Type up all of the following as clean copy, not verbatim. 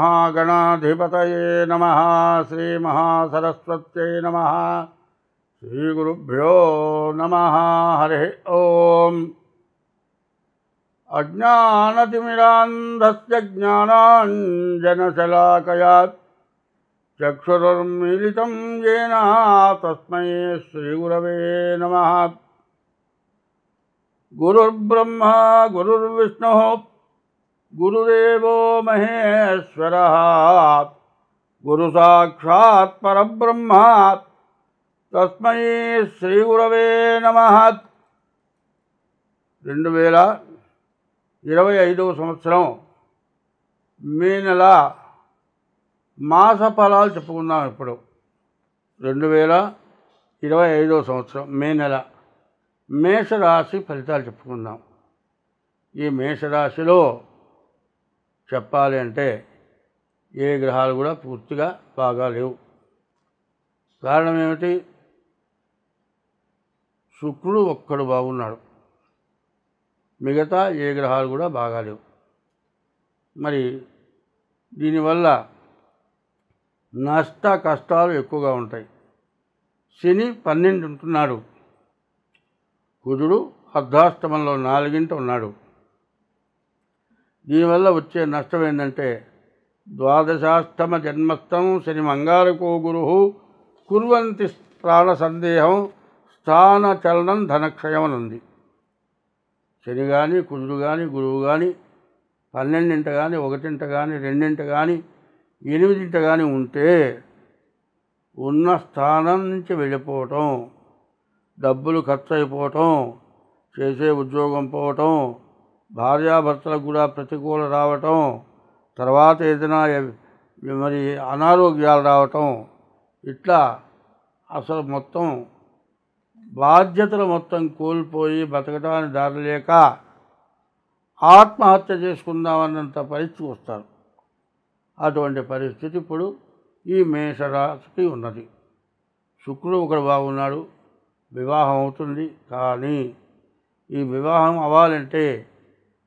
శ్రీమహాగణాధిపతయే నమః. శ్రీమహాసరస్వత్యై నమః. శ్రీగురుభ్యో నమః. హరి ఓం. అజ్ఞానతిమిరాంధస్య జ్ఞానాంజనశలాకయా చక్షురున్మీలితం యేన తస్మై శ్రీగురవే నమః. గురుర్బ్రహ్మా గురుర్విష్ణుః గురుదేవో మహేశ్వరః గురుసాక్షాత్ పరబ్రహ్మ తస్మై శ్రీగురవే నమః. 2025వ సంవత్సరం మే నెల మాస ఫలాలు చెప్పుకుందాం. ఇప్పుడు 2025వ సంవత్సరం మే నెల మేషరాశి ఫలితాలు చెప్పుకుందాం. ఈ మేషరాశిలో చెప్పాలి అంటే ఏ గ్రహాలు కూడా పూర్తిగా బాగా లేవు. కారణం ఏమిటి? శుక్రుడు ఒక్కడు బాగున్నాడు, మిగతా ఏ గ్రహాలు కూడా బాగాలేవు. మరి దీనివల్ల నష్ట కష్టాలు ఎక్కువగా ఉంటాయి. శని 12 ఉంటున్నాడు, కుజుడు అర్ధాష్టమంలో 4వ ఉన్నాడు. దీనివల్ల వచ్చే నష్టం ఏంటంటే ద్వాదశాష్టమ జన్మస్థం శని మంగారకో గురు కుర్వంతి ప్రాణ సందేహం స్థాన చలనం ధనక్షయం అని ఉంది. శని కానీ కుజుడు కానీ గురువు కానీ 12 కానీ 1 కానీ 2 కానీ 8 కానీ ఉంటే ఉన్న స్థానం నుంచి వెళ్ళిపోవటం, డబ్బులు ఖర్చు అయిపోవటం, చేసే ఉద్యోగం పోవటం, భార్యాభర్తలకు కూడా ప్రతికూల రావటం, తర్వాత ఏదైనా మరి అనారోగ్యాలు రావటం, ఇట్లా అసలు మొత్తం బాధ్యతలు మొత్తం కోల్పోయి బతకడానికి దారి లేక ఆత్మహత్య చేసుకుందామన్నంత పరిస్థితి వస్తారు. అటువంటి పరిస్థితి ఇప్పుడు ఈ మేషరాశికి ఉన్నది. శుక్రుడు ఒకడు బాగున్నాడు, వివాహం అవుతుంది. కానీ ఈ వివాహం అవ్వాలంటే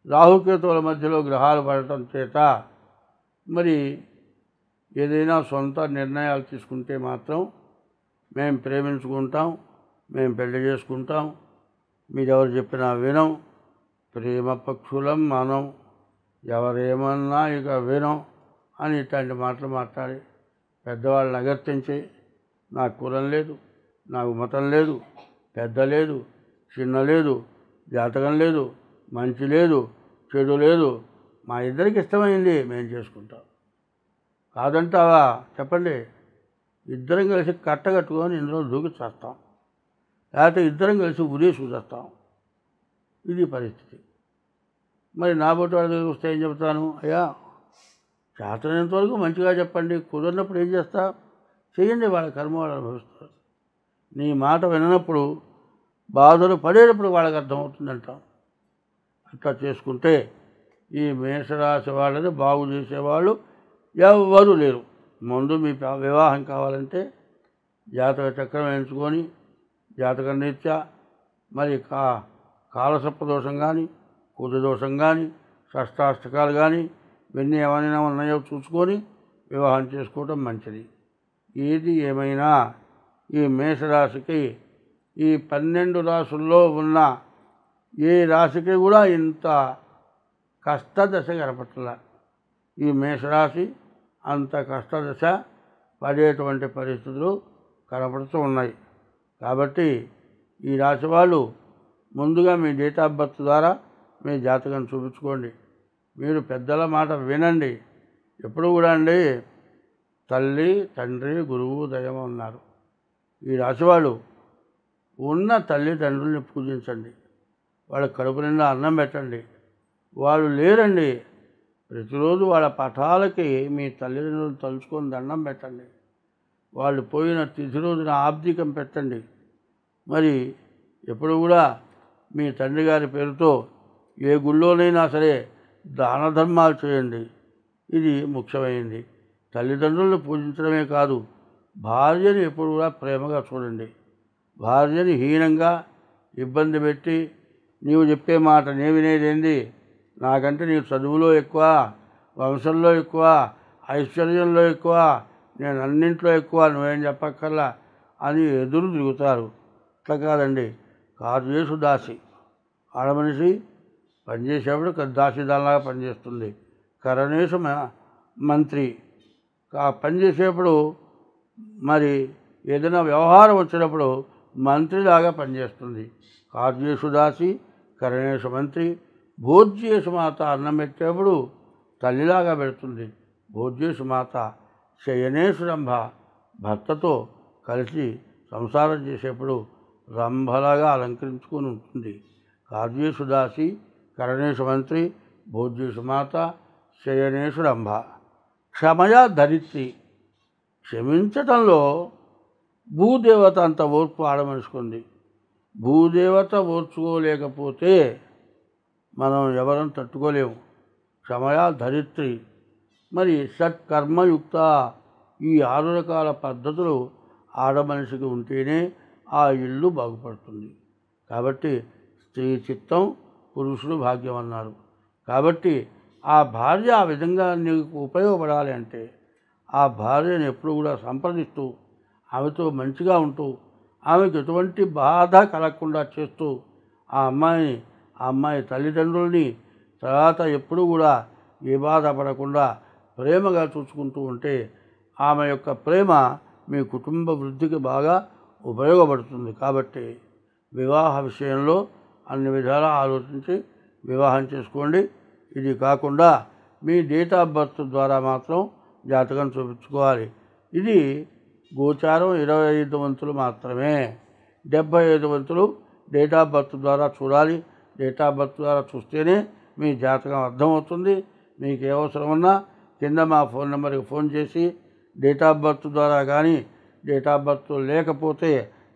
రాహుకేతువుల మధ్యలో గ్రహాలు పడటం చేత మరి ఏదైనా సొంత నిర్ణయాలు తీసుకుంటే మాత్రం మేము ప్రేమించుకుంటాం, మేము పెళ్లి చేసుకుంటాం, మీరెవరు చెప్పినా వినం, ప్రేమ పక్షులం మనం, ఎవరేమన్నా ఇక వినం అని ఇట్లాంటి మాటలు మాట్లాడి పెద్దవాళ్ళని అగర్తించి నాకు కులం లేదు, నాకు మతం లేదు, పెద్ద లేదు, చిన్న లేదు, జాతకం లేదు, మంచి లేదు, చెడు లేదు, మా ఇద్దరికి ఇష్టమైంది మేము చేసుకుంటాం. కాదంటావా? చెప్పండి. ఇద్దరం కలిసి కట్టగట్టుకొని ఇందులో దూకి చేస్తాం, లేకపోతే ఇద్దరం కలిసి ఉరేసి చేస్తాం. ఇది పరిస్థితి. మరి నా బోటి వాళ్ళ దగ్గరికి వస్తే ఏం చెప్తాను? అయ్యా చేతనంతవరకు మంచిగా చెప్పండి, కుదరినప్పుడు ఏం చేస్తా? చేయండి, వాళ్ళ కర్మ వాళ్ళు అనుభవిస్తారు. నీ మాట విననప్పుడు బాధలు పడేటప్పుడు వాళ్ళకి అర్థమవుతుందంటాం. అట్లా చేసుకుంటే ఈ మేషరాశి వాళ్ళని బాగు చేసేవాళ్ళు ఎవ్వరూ లేరు. ముందు మీ వివాహం కావాలంటే జాతక చక్రం ఎంచుకొని జాతకం రీత్యా మరి కాలసర్ప దోషం కానీ, కుజదోషం కానీ, షష్టాష్టకాలు కానీ ఇవన్నీ ఏమైనా ఉన్నాయో చూసుకొని వివాహం చేసుకోవటం మంచిది. ఏది ఏమైనా ఈ మేషరాశికి ఈ 12 రాశుల్లో ఉన్న ఏ రాశికి కూడా ఇంత కష్టదశ కనపట్ల. ఈ మేషరాశి అంత కష్టదశ పడేటువంటి పరిస్థితులు కనపడుతూ ఉన్నాయి. కాబట్టి ఈ రాశి వాళ్ళు ముందుగా మీ డేట్ ఆఫ్ బర్త్ ద్వారా మీ జాతకం చూపించుకోండి. మీరు పెద్దల మాట వినండి. ఎప్పుడు కూడా అండి తల్లి తండ్రి గురువు దైవం అన్నారు. ఈ రాశివాళ్ళు ఉన్న తల్లిదండ్రుల్ని పూజించండి, వాళ్ళ కడుపు నిండా అన్నం పెట్టండి. వాళ్ళు లేరండి, ప్రతిరోజు వాళ్ళ పటాలకి మీ తల్లిదండ్రులను తలుచుకొని దండం పెట్టండి. వాళ్ళు పోయిన తిథి రోజున ఆబ్దికం పెట్టండి. మరి ఎప్పుడు కూడా మీ తండ్రి గారి పేరుతో ఏ గుళ్ళోనైనా సరే దాన ధర్మాలు చేయండి. ఇది ముఖ్యమైనది. తల్లిదండ్రులను పూజించడమే కాదు, భార్యని ఎప్పుడు కూడా ప్రేమగా చూడండి. భార్యని హీనంగా ఇబ్బంది పెట్టి నీవు చెప్పే మాట నే వినేదేంది, నాకంటే నీవు చదువులో ఎక్కువ, వంశంలో ఎక్కువ, ఐశ్వర్యంలో ఎక్కువ, నేను అన్నింట్లో ఎక్కువ, నువ్వేం చెప్పక్కర్లా అని ఎదురు తిరుగుతారు. అట్లా కాదండి. కార్యేషు దాసి, ఆడమనిషి పనిచేసేప్పుడు దాసిదానిలాగా పనిచేస్తుంది. కరణేషు మంత్రి, పనిచేసేప్పుడు మరి ఏదైనా వ్యవహారం వచ్చినప్పుడు మంత్రిలాగా పనిచేస్తుంది. కార్యేషు దాసి కరణేషు మంత్రి, భోజ్యేషు మాత, అన్నం పెట్టేప్పుడు తల్లిలాగా పెడుతుంది. భోజ్యేషు మాత శయనేషు రంభ, భర్తతో కలిసి సంసారం చేసేప్పుడు రంభలాగా అలంకరించుకొని ఉంటుంది. కార్యేషు దాసి కరణేషు మంత్రి, భోజ్యేషు మాత శయనేషు రంభ. క్షమయా ధరిత్రి, క్షమించటంలో భూదేవత అంత ఓర్పు ఆడమనుకుంది. భూదేవత ఓర్చుకోలేకపోతే మనం ఎవరం తట్టుకోలేము. క్షమయా ధరిత్రి. మరి సత్కర్మయుక్త, ఈ 6 రకాల పద్ధతులు ఆడమనిషికి ఉంటేనే ఆ ఇల్లు బాగుపడుతుంది. కాబట్టి స్త్రీ చిత్తం పురుషుడు భాగ్యం అన్నారు. కాబట్టి ఆ భార్య ఆ విధంగా నీకు ఉపయోగపడాలి అంటే ఆ భార్యను ఎప్పుడు కూడా సంప్రదిస్తూ, ఆమెతో మంచిగా ఉంటూ, ఆమెకు ఎటువంటి బాధ కలగకుండా చేస్తూ, ఆ అమ్మాయి తల్లిదండ్రుల్ని తర్వాత ఎప్పుడూ కూడా ఏ బాధ పడకుండా ప్రేమగా చూసుకుంటూ ఉంటే ఆమె యొక్క ప్రేమ మీ కుటుంబ వృద్ధికి బాగా ఉపయోగపడుతుంది. కాబట్టి వివాహ విషయంలో అన్ని విధాలా ఆలోచించి వివాహం చేసుకోండి. ఇది కాకుండా మీ డేట్ ఆఫ్ బర్త్ ద్వారా మాత్రం జాతకం చూపించుకోవాలి. ఇది గోచారం 25 వంతులు మాత్రమే. 75 వంతులు డేట్ ఆఫ్ బర్త్ ద్వారా చూడాలి. డేట్ ఆఫ్ బర్త్ ద్వారా చూస్తేనే మీ జాతకం అర్థమవుతుంది. మీకు ఏ అవసరం ఉన్నా కింద మా ఫోన్ నెంబర్కి ఫోన్ చేసి డేట్ ఆఫ్ బర్త్ ద్వారా కానీ, డేట్ ఆఫ్ బర్త్ లేకపోతే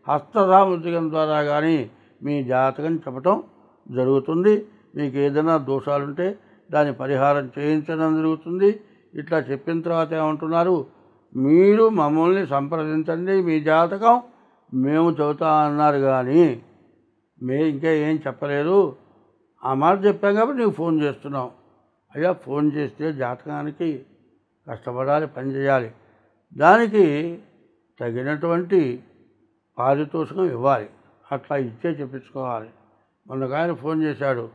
హస్తసాముద్రికం ద్వారా కానీ మీ జాతకం చెప్పటం జరుగుతుంది. మీకు ఏదైనా దోషాలుంటే దాని పరిహారం చేయించడం జరుగుతుంది. ఇట్లా చెప్పిన తర్వాత ఏమంటున్నారు, మీరు మమ్మల్ని సంప్రదించండి, మీ జాతకం మేము చెబుతా అన్నారు. కానీ ఇంకా ఏం చెప్పలేదు. ఆ మాట చెప్పాం కాబట్టి నీకు ఫోన్ చేస్తున్నాం. అయ్యా, ఫోన్ చేస్తే జాతకానికి కష్టపడాలి, పని చేయాలి. దానికి తగినటువంటి పారితోషికం ఇవ్వాలి. అట్లా ఇచ్చే చెప్పించుకోవాలి. మొన్న ఆయన ఫోన్ చేశాడు.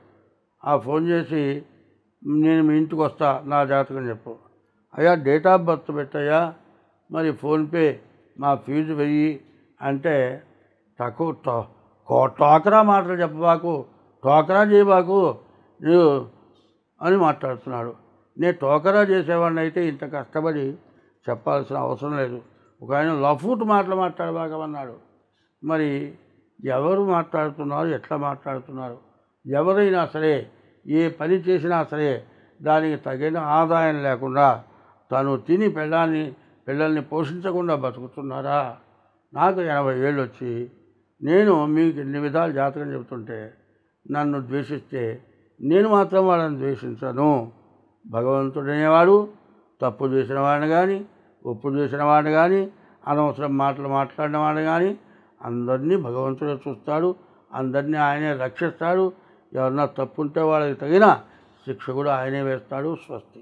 ఆ ఫోన్ చేసి నేను మీ ఇంటికి వస్తా, నా జాతకం చెప్పు. అయ్యా, డేట్ ఆఫ్ బర్త్ పెట్టయ్యా, మరి ఫోన్పే మా ఫీజు వెయ్యి అంటే టోకరా మాటలు చెప్పబాకు, టోకరా చేయబాకు నువ్వు అని మాట్లాడుతున్నాడు. నేను టోకరా చేసేవాడిని అయితే ఇంత కష్టపడి చెప్పాల్సిన అవసరం లేదు. ఒక ఆయన లఫూట్ మాటలు మాట్లాడబాకమన్నాడు. మరి ఎవరు మాట్లాడుతున్నారు, ఎట్లా మాట్లాడుతున్నారు? ఎవరైనా సరే ఏ పని చేసినా సరే దానికి తగిన ఆదాయం లేకుండా తను తిని పిల్లల్ని పోషించకుండా బతుకుతున్నారా? నాకు 80 ఏళ్ళు వచ్చి నేను మీకు ఇన్ని విధాలు జాతకం చెబుతుంటే నన్ను ద్వేషిస్తే నేను మాత్రం వాళ్ళని ద్వేషించను. భగవంతుడు అనేవాడు తప్పు చేసిన వాడిని కానీ, ఒప్పు చేసిన వాడిని కానీ, అనవసరం మాటలు మాట్లాడిన వాడిని కానీ అందరినీ భగవంతుడే చూస్తాడు. అందరినీ ఆయనే రక్షిస్తాడు. ఎవరన్నా తప్పుంటే వాళ్ళకి తగిన శిక్ష కూడా ఆయనే వేస్తాడు. స్వస్తి.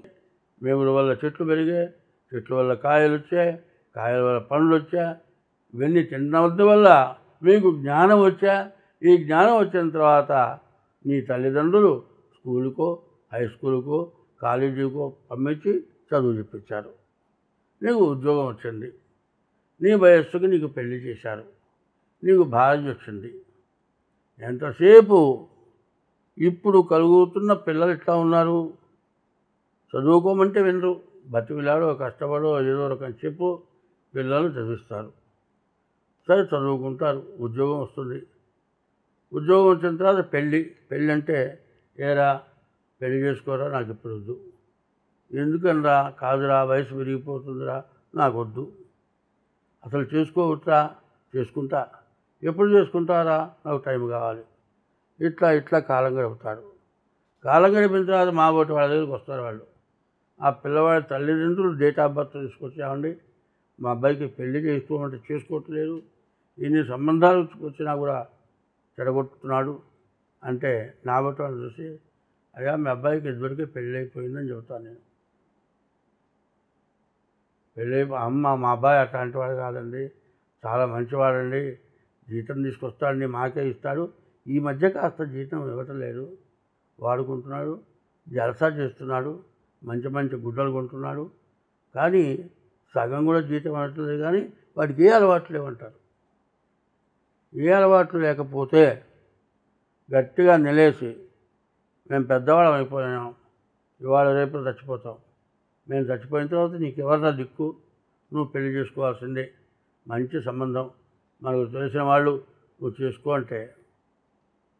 వేముల వల్ల చెట్లు పెరిగాయి, చెట్ల వల్ల కాయలు వచ్చాయి, కాయల వల్ల పండ్లు వచ్చా. ఇవన్నీ తినడం వల్ల మీకు జ్ఞానం వచ్చా. ఈ జ్ఞానం వచ్చిన తర్వాత నీ తల్లిదండ్రులు స్కూలుకో, హై స్కూలుకో, కాలేజీకో పంపించి చదువు చెప్పించారు. నీకు ఉద్యోగం వచ్చింది. నీ వయస్సుకి నీకు పెళ్లి చేశారు. నీకు భార్య వచ్చింది. ఎంతసేపు ఇప్పుడు కలుగుతున్న పిల్లలు ఎట్లా ఉన్నారు? చదువుకోమంటే వినరు. బతికిలాడో కష్టపడో ఏదో రకం చెప్పు పిల్లలు చదివిస్తారు. సరే చదువుకుంటారు, ఉద్యోగం వస్తుంది. ఉద్యోగం వచ్చిన తర్వాత పెళ్ళి అంటే ఏరా పెళ్లి చేసుకోరా, నాకు ఇప్పుడు వద్దు. ఎందుకనరా? కాదురా, వయసు విరిగిపోతుందిరా, నాకు వద్దు. అసలు చేసుకోవచ్చా? చేసుకుంటా. ఎప్పుడు చేసుకుంటారా? నాకు టైం కావాలి. ఇట్లా కాలం గడుపుతాడు. కాలం గడిపిన తర్వాత మా ఒకటి వాళ్ళ దగ్గరికి వస్తారు. వాళ్ళు ఆ పిల్లవాడి తల్లిదండ్రులు డేట్ ఆఫ్ బర్త్ తీసుకొచ్చామండి, మా అబ్బాయికి పెళ్లి చేసుకోమంటే చేసుకోవట్లేదు, ఇన్ని సంబంధాలు వచ్చినా కూడా చెడగొట్టుతున్నాడు అంటే నా బట్టి వాళ్ళు చూసి, అయ్యా మీ అబ్బాయికి ఇదివరకే పెళ్ళి అయిపోయిందని చెబుతాను నేను. పెళ్ళి అమ్మ మా అబ్బాయి అట్లాంటి వాడు కాదండి, చాలా మంచివాడండి, జీతం తీసుకొస్తాడండి, మాకే ఇస్తాడు, ఈ మధ్య కాస్త జీతం ఇవ్వటం లేదు, వాడుకుంటున్నాడు, జలసా చేస్తున్నాడు, మంచి మంచి గుడ్డలు కొంటున్నాడు, కానీ సగం కూడా జీతం అనట్లేదు, కానీ వాడికి ఏ అలవాట్లు లేవంటారు. ఏ అలవాట్లు లేకపోతే గట్టిగా నిలేసి మేము పెద్దవాళ్ళం అయిపోయాం, ఇవాళ రేపు చచ్చిపోతాం, మేము చచ్చిపోయిన తర్వాత నీకు ఎవరినా దిక్కు, నువ్వు పెళ్లి చేసుకోవాల్సిందే, మంచి సంబంధం మనకు తెలిసిన వాళ్ళు నువ్వు చేసుకో అంటే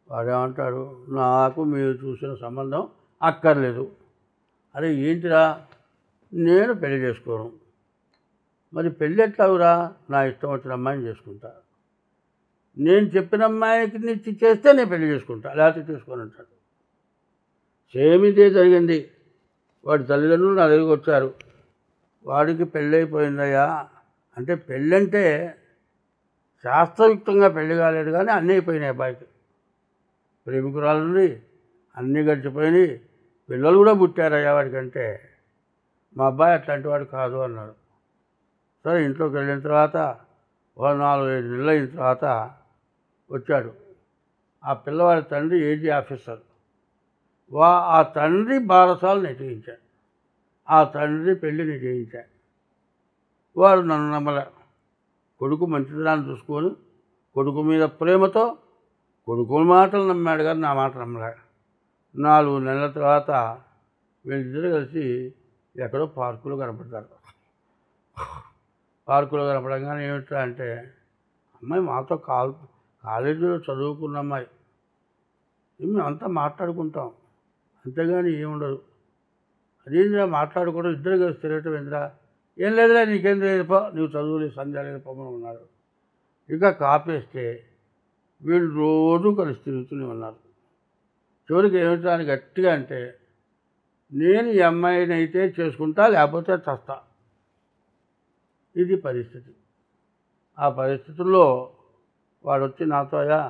వాడేమంటాడు, నాకు మీరు చూసిన సంబంధం అక్కర్లేదు. అరే ఏంటిరా, నేను పెళ్లి చేసుకోను. మరి పెళ్ళి ఎట్లావురా, నా ఇష్టం వచ్చిన అమ్మాయిని చేసుకుంటా, నేను చెప్పిన అమ్మాయికి నిచ్చి చేస్తే నేను పెళ్లి చేసుకుంటా, లేకపోతే చేసుకొని అంటాడు. సేమ్ ఇదే జరిగింది. వాడి తల్లిదండ్రులు నా దగ్గరికి వచ్చారు, వాడికి పెళ్ళైపోయిందయ్యా అంటే, పెళ్ళంటే శాస్త్రయుక్తంగా పెళ్లి కాలేదు కానీ అన్నీ అయిపోయినాయి, అబ్బాయికి ప్రేమికురాలు నుండి అన్నీ గడిచిపోయినాయి, పిల్లలు కూడా పుట్టారయ్యా వాడికంటే, మా అబ్బాయి అట్లాంటి వాడు కాదు అన్నాడు. సరే ఇంట్లోకి వెళ్ళిన తర్వాత 4-5 నెలలు అయిన తర్వాత వచ్చాడు. ఆ పిల్లవాడి తండ్రి ఏజీ ఆఫీసర్, ఆ తండ్రి బారసాలు నేను చేయించాను, ఆ తండ్రి పెళ్ళి నేను చేయించాను. వారు నన్ను నమ్మల, కొడుకు మంచితనాన్ని చూసుకొని కొడుకు మీద ప్రేమతో కొడుకు మాటలు నమ్మాడు కానీ నా మాట నమ్మలే. 4 నెలల తర్వాత వీళ్ళిద్దరూ కలిసి ఎక్కడో పార్కులో కనపడతారు. పార్కులో కనపడంగానే ఏమిటా అంటే, అమ్మాయి మాతో కాలేజీలో చదువుకున్న అమ్మాయి, మేము అంతా మాట్లాడుకుంటాం, అంతేగాని ఏముండదు. అదేంద్రా మాట్లాడుకోవడం, ఇద్దరు కలిసి తిరగటం ఏంద్రా, ఏం లేదులే నీకేం లేదు పో, నువ్వు చదువులే సంధ్య లేదు పొమ్మని ఉన్నారు. ఇక కాపేస్తే వీళ్ళు రోజు కలిసి తిరుగుతూనే ఉన్నారు. చివరికి ఏమిటా అని గట్టిగా అంటే, నేను ఈ అమ్మాయిని అయితే చేసుకుంటా, లేకపోతే చస్తా. ఇది పరిస్థితి. ఆ పరిస్థితుల్లో వాడు వచ్చి నాతో, అయ్యా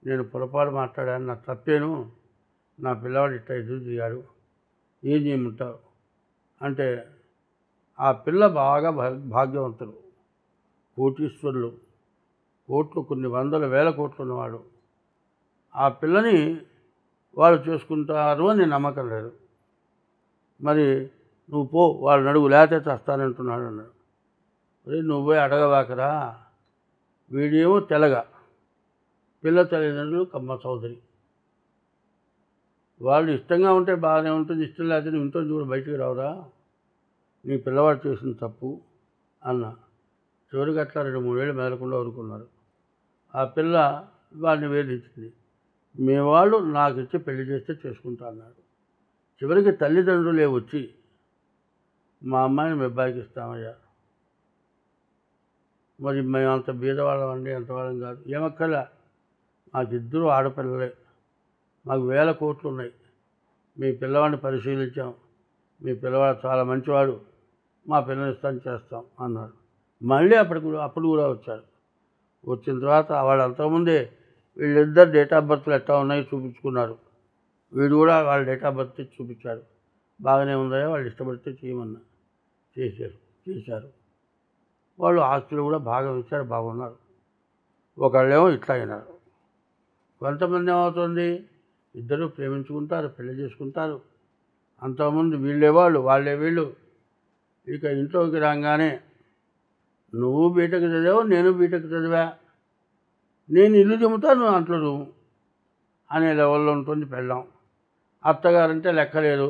నేను పొరపాటు మాట్లాడాను, నా తప్పేను, నా పిల్లవాడు ఇట్లా ఎదురు దిగాడు, ఏం చేయమంటావు అంటే, ఆ పిల్ల బాగా భాగ్యవంతులు, కోటీశ్వరులు, కోట్లు కొన్ని 100,000 కోట్లు ఉన్నవాడు, ఆ పిల్లని వాళ్ళు చేసుకుంటారు అని నమ్మకం లేదు. మరి నువ్వు పో, వాళ్ళని అడుగు, లేకపోతే చస్తానంటున్నాడు అన్నాడు. మరి నువ్వు పోయి అడగవాకరా, వీడేమో తెలగ, పిల్ల తల్లిదండ్రులు కమ్మ చౌదరి, వాళ్ళు ఇష్టంగా ఉంటే బాగానే ఉంటుంది, ఇష్టం లేకపోతే ఇంట్లో చూడు బయటికి రావురా, నీ పిల్లవాడు చేసిన తప్పు అన్న. చివరికి అట్లా 2-3 ఏళ్ళు మెదలకుండా ఊరుకున్నారు. ఆ పిల్ల వాడిని వేధించింది, మీ వాళ్ళు నాకు ఇచ్చి పెళ్లి చేస్తే చేసుకుంటా అన్నాడు. చివరికి తల్లిదండ్రులే వచ్చి, మా అమ్మాయిని మీ అబ్బాయికి ఇస్తామయ్యా, మరి మేము అంత బీదవాళ్ళం అండి, అంతవాళ్ళం కాదు, ఏమక్కర్లే, మాకు 2 ఆడపిల్లలే, మాకు 1000 కోట్లు ఉన్నాయి, మీ పిల్లవాడిని పరిశీలించాం, మీ పిల్లవాడు చాలా మంచివాడు, మా పిల్లని ఇస్తాను చేస్తాం అన్నారు. మళ్ళీ అప్పుడు కూడా వచ్చారు. వచ్చిన తర్వాత వాళ్ళు అంతకుముందే వీళ్ళిద్దరు డేట్ ఆఫ్ బర్త్లు ఎట్లా ఉన్నాయి చూపించుకున్నారు. వీడు కూడా వాళ్ళ డేట్ ఆఫ్ బర్త్ చూపించాడు, బాగానే ఉందా, వాళ్ళు ఇష్టపడితే చేయమన్నా చేశారు. వాళ్ళు ఆస్తులు కూడా భాగం ఇచ్చారు, బాగున్నారు. ఒకళ్ళేమో ఇట్లా అయినారు. కొంతమంది ఏమవుతుంది, ఇద్దరు ప్రేమించుకుంటారు, పెళ్లి చేసుకుంటారు, అంతకుముందు వీళ్ళే వాళ్ళు వాళ్ళే వీళ్ళు. ఇక ఇంట్లోకి రాగానే, నువ్వు బీటెక్ చదివావు, నేను బీటెక్ చదివా, నేను ఇల్లు చెబుతా, నువ్వు అంట్లో నువ్వు అనే లెవెల్లో ఉంటుంది పెళ్ళాం. అత్తగారంటే లెక్కలేదు,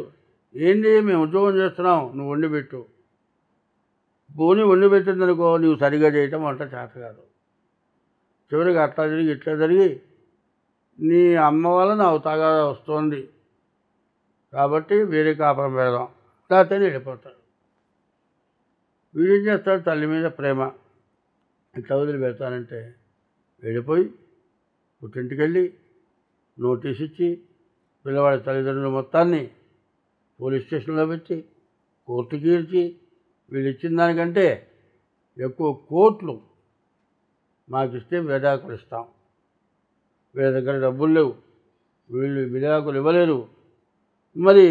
ఏంటి మేము ఉద్యోగం చేస్తున్నాం, నువ్వు వండి పెట్టు, పోనీ వండి పెట్టిందనుకో, నువ్వు సరిగా చేయటం వంట చేత కాదు. చివరికి అట్లా జరిగి ఇట్లా జరిగి నీ అమ్మ వల్ల నాకు తగాదా వస్తుంది కాబట్టి వేరే కాపురం పెడదాం, లేకపోతే వెళ్ళిపోతాడు. వీడేం చేస్తాడు, తల్లి మీద ప్రేమ ఇట్లా వదిలి పెడతానంటే వెళ్ళిపోయి పుట్టింటికి వెళ్ళి నోటీస్ ఇచ్చి పిల్లవాడి తల్లిదండ్రుల మొత్తాన్ని పోలీస్ స్టేషన్లో పెట్టి కోర్టుకి ఇచ్చి, వీళ్ళు ఇచ్చిన దానికంటే ఎక్కువ కోట్లు మాకు ఇస్తే విడాకులు ఇస్తాం, వీళ్ళ దగ్గర డబ్బులు లేవు, వీళ్ళు విడాకులు ఇవ్వలేరు, మరి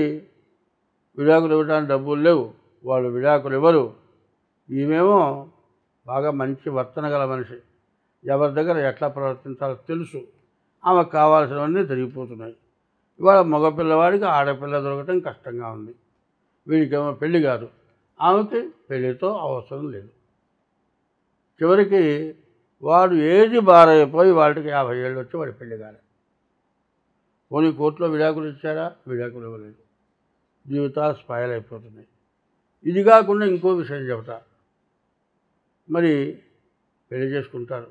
విడాకులు ఇవ్వడానికి డబ్బులు లేవు, వాళ్ళు విడాకులు ఇవ్వరు. ఈమెమో బాగా మంచి వర్తన గల మనిషి, ఎవరి దగ్గర ఎట్లా ప్రవర్తించాలో తెలుసు, ఆమెకు కావాల్సినవన్నీ జరిగిపోతున్నాయి. ఇవాళ మగపిల్లవాడికి ఆడపిల్ల దొరకటం కష్టంగా ఉంది. వీడికేమో పెళ్లి కాదు, ఆమెకి పెళ్లితో అవసరం లేదు. చివరికి వాడు ఏజ్ బారైపోయి వాడికి 50 ఏళ్ళు వచ్చి వాడి పెళ్లి కాలే. పోనీ కోర్టులో విడాకులు ఇచ్చారా? విడాకులు ఇవ్వలేదు. జీవితాలు స్పాయిల్ అయిపోతున్నాయి. ఇది కాకుండా ఇంకో విషయం చెబుతా. మరి పెళ్లి చేసుకుంటారు.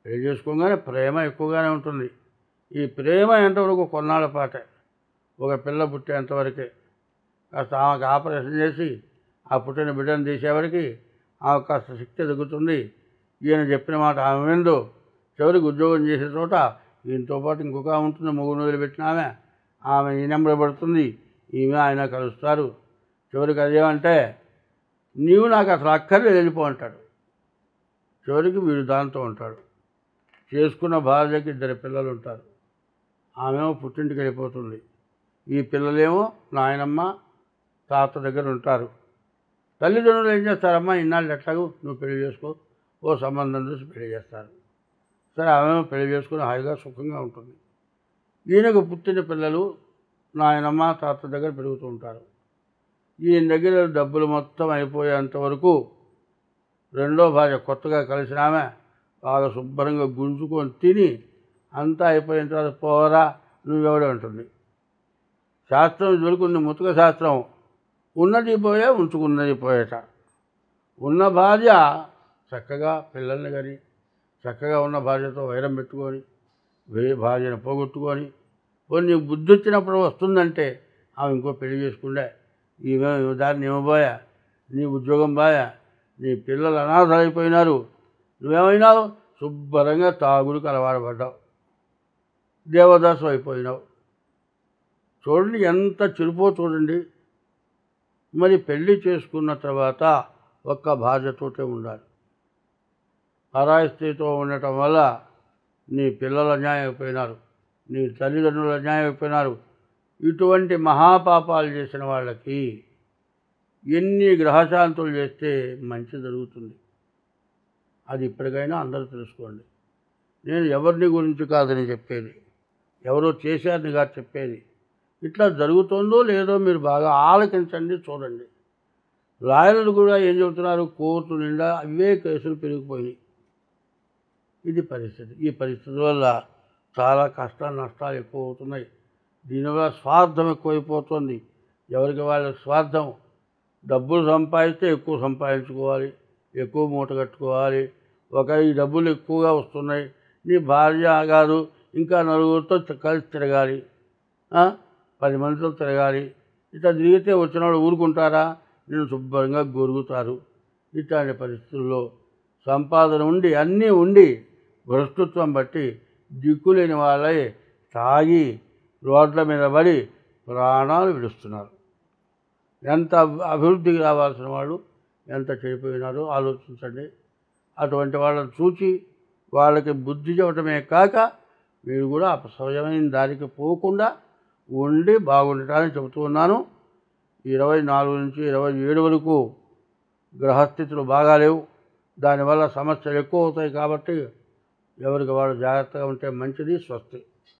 పెళ్లి చేసుకోగానే ప్రేమ ఎక్కువగానే ఉంటుంది. ఈ ప్రేమ ఎంతవరకు కొన్నాళ్ళ పాటే, ఒక పిల్ల పుట్టేంతవరకే. కాస్త ఆమెకు ఆపరేషన్ చేసి ఆ పుట్టిన బిడ్డను తీసేవరికి ఆమె కాస్త శక్తి తగ్గుతుంది. ఈయన చెప్పిన మాట ఆమె విందు. చివరికి ఉద్యోగం చేసే చోట ఈయనతో పాటు ఇంకొక ఉంటుంది, మొగుడు వదిలిపెట్టిన ఆమె ఈ నెంబర్ పడుతుంది. ఈమె ఆయన కలుస్తారు. చివరికి అదేమంటే నీవు నాకు అసలు అక్కర్లేదు వెళ్ళిపో అంటాడు. చివరికి వీడు దాంతో ఉంటాడు. చేసుకున్న భార్యకి 2 పిల్లలు ఉంటారు. ఆమెమో పుట్టింటికి వెళ్ళిపోతుంది. ఈ పిల్లలేమో నాయనమ్మ తాత దగ్గర ఉంటారు. తల్లిదండ్రులు ఏం చేస్తారమ్మా, ఇన్నాళ్ళు ఎట్లాగూ నువ్వు పెళ్లి చేసుకో, ఓ సంబంధం చూసి పెళ్లి చేస్తారు. సరే, ఆమెమో పెళ్లి చేసుకుని హాయిగా సుఖంగా ఉంటుంది. ఈయనకు పుట్టిన పిల్లలు నాయనమ్మ తాత దగ్గర పెరుగుతూ ఉంటారు. ఈయన దగ్గర డబ్బులు మొత్తం అయిపోయేంతవరకు రెండో భార్య కొత్తగా కలిసిన ఆమె బాగా శుభ్రంగా గుంజుకొని తిని అంతా అయిపోయిన తర్వాత పోరా నువ్వెవడే ఉంటుంది. శాస్త్రం దొరుకుంది, ముతుక శాస్త్రం. ఉన్నది పోయే, ఉంచుకున్నది పోయేట. ఉన్న భార్య చక్కగా పిల్లల్ని కానీ చక్కగా ఉన్న భార్యతో వైరం పెట్టుకొని భార్యను పోగొట్టుకొని కొన్ని బుద్ధి వచ్చినప్పుడు వస్తుందంటే ఆమె ఇంకో పెళ్లి చేసుకుండే. ఈమె దాన్ని ఇవ్వబోయా, నీ ఉద్యోగం బాయా, నీ పిల్లలు అనాథలైపోయినారు, నువ్వేమైనావు శుభ్రంగా తాగుడికి అలవాటుపడ్డావు, దేవదాసు అయిపోయినావు. చూడండి ఎంత చిరుపో చూడండి. మరి పెళ్లి చేసుకున్న తర్వాత ఒక్క భార్యతోటే ఉండాలి. పరాయి స్త్రీతో ఉండటం వల్ల నీ పిల్లలు అన్యాయం అయిపోయినారు, నీ తల్లిదండ్రులు అన్యాయం అయిపోయినారు. ఇటువంటి మహాపాపాలు చేసిన వాళ్ళకి ఎన్ని గ్రహశాంతులు చేస్తే మంచి జరుగుతుంది. అది ఇప్పటికైనా అందరూ తెలుసుకోండి. నేను ఎవరిని గురించి కాదని చెప్పేది, ఎవరో చేశారని కాదు చెప్పేది. ఇట్లా జరుగుతుందో లేదో మీరు బాగా ఆలోచించండి, చూడండి. లాయర్లు కూడా ఏం చెబుతున్నారు, కోర్టు నిండా అవే కేసులు పెరిగిపోయినాయి. ఇది పరిస్థితి. ఈ పరిస్థితి వల్ల చాలా కష్టాలు నష్టాలు ఎక్కువ అవుతున్నాయి. దీనివల్ల స్వార్థం ఎక్కువైపోతుంది. ఎవరికి వాళ్ళ స్వార్థం. డబ్బులు సంపాదిస్తే ఎక్కువ సంపాదించుకోవాలి, ఎక్కువ మూట కట్టుకోవాలి. ఈ డబ్బులు ఎక్కువగా వస్తున్నాయి, నీ భార్య కాదు ఇంకా నలుగురితో కలిసి తిరగాలి, 10 మందితో తిరగాలి. ఇట్లా తిరిగితే వచ్చినవాడు ఊరుకుంటారా? నేను శుభ్రంగా గొరుగుతారు. ఇట్లాంటి పరిస్థితుల్లో సంపాదన ఉండి అన్నీ ఉండి భ్రష్టత్వం బట్టి దిక్కులేని వాళ్ళే తాగి రోడ్ల మీద పడి ప్రాణాలు విడుస్తున్నారు. ఎంత అభివృద్ధికి రావాల్సిన వాళ్ళు ఎంత చెడిపోయినారో ఆలోచించండి. అటువంటి వాళ్ళని చూచి వాళ్ళకి బుద్ధి చెప్పడమే కాక మీరు కూడా అపసవ్యమైన దారికి పోకుండా ఉండి బాగుండటానికి చెబుతూ ఉన్నాను. 24 నుంచి 27 వరకు గ్రహస్థితులు బాగాలేవు. దానివల్ల సమస్యలు ఎక్కువ అవుతాయి. కాబట్టి ఎవరికి వాళ్ళు జాగ్రత్తగా ఉంటే మంచిది. స్వస్తి.